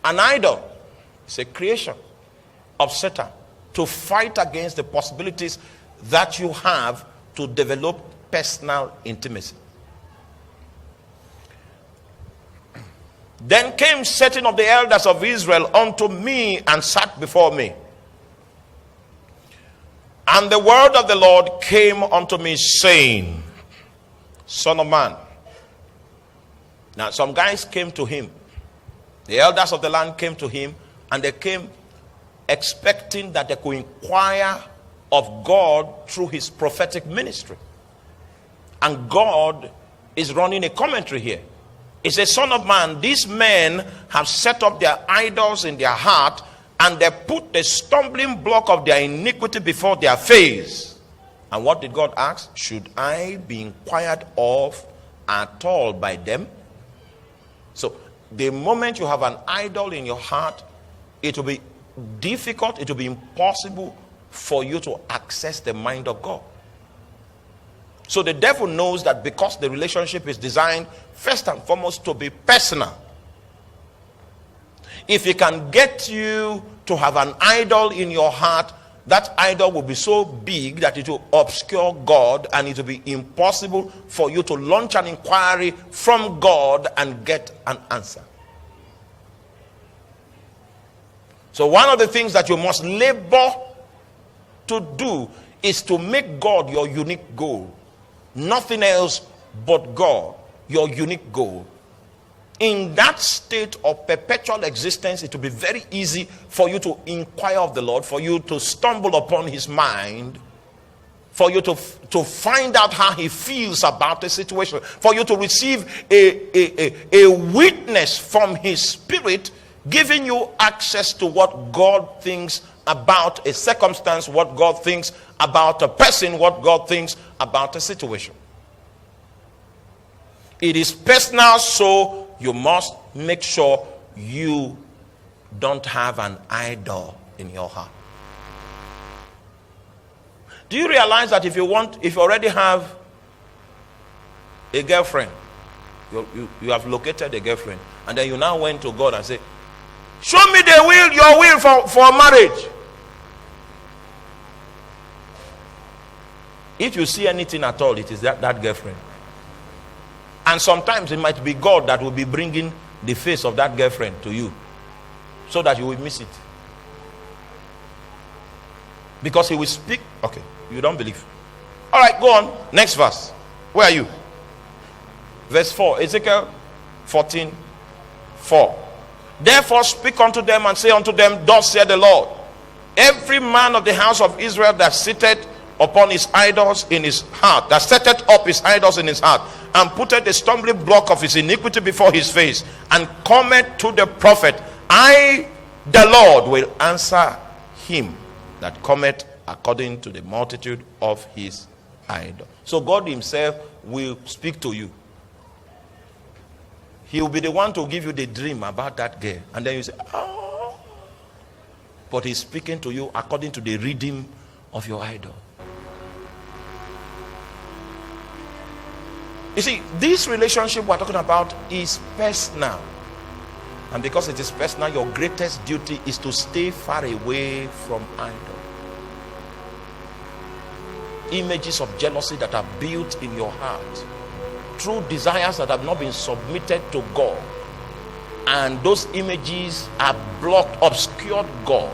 An idol is a creation of Satan to fight against the possibilities that you have to develop personal intimacy. Then came certain of the elders of Israel unto me and sat before me. And the word of the Lord came unto me, saying, Son of man. Now some guys came to him. The elders of the land came to him, and they came expecting that they could inquire of God through his prophetic ministry. And God is running a commentary here. He says, Son of man, these men have set up their idols in their heart, and they put the stumbling block of their iniquity before their face. And what did God ask? Should I be inquired of at all by them? So the moment you have an idol in your heart, it will be difficult, it will be impossible for you to access the mind of God. So the devil knows that because the relationship is designed first and foremost to be personal, if he can get you to have an idol in your heart, that idol will be so big that it will obscure God, and it will be impossible for you to launch an inquiry from God and get an answer. So one of the things that you must labor to do is to make God your unique goal. Nothing else but God, your unique goal. In that state of perpetual existence, it will be very easy for you to inquire of the Lord, for you to stumble upon his mind, for you to find out how he feels about the situation, for you to receive a witness from his spirit, giving you access to what God thinks about a circumstance, what God thinks about a person, what God thinks about a situation. It is personal, so you must make sure you don't have an idol in your heart. Do you realize that if you already have a girlfriend, you have located a girlfriend, and then you now went to God and say, show me your will for marriage. If you see anything at all, it is that girlfriend. And sometimes it might be God that will be bringing the face of that girlfriend to you, so that you will miss it. Because he will speak. Okay, you don't believe. All right, go on. Next verse. Where are you? Verse 4. Ezekiel 14:4. Therefore speak unto them and say unto them, thus saith the Lord, every man of the house of Israel that sitteth upon his idols in his heart, that setteth up his idols in his heart, and putteth the stumbling block of his iniquity before his face, and cometh to the prophet, I the Lord will answer him that cometh according to the multitude of his idol. So God himself will speak to you. He will be the one to give you the dream about that girl, and then you say, oh, but he's speaking to you according to the reading of your idol. You see, this relationship we're talking about is personal. And because it is personal, your greatest duty is to stay far away from idol. Images of jealousy that are built in your heart through desires that have not been submitted to God. And those images are blocked, obscured God.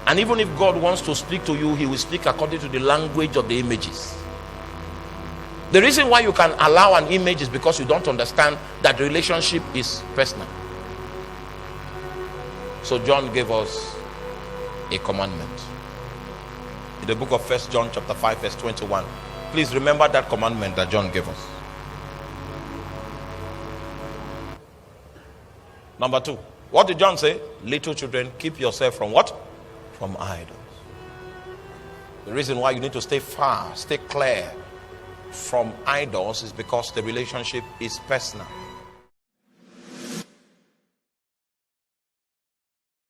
And even if God wants to speak to you, he will speak according to the language of the images. The reason why you can allow an image is because you don't understand that the relationship is personal. So John gave us a commandment. In the book of 1 John chapter 5 verse 21. Please remember that commandment that John gave us. Number 2. What did John say? Little children, keep yourself from what? From idols. The reason why you need to stay far, stay clear from idols is because the relationship is personal.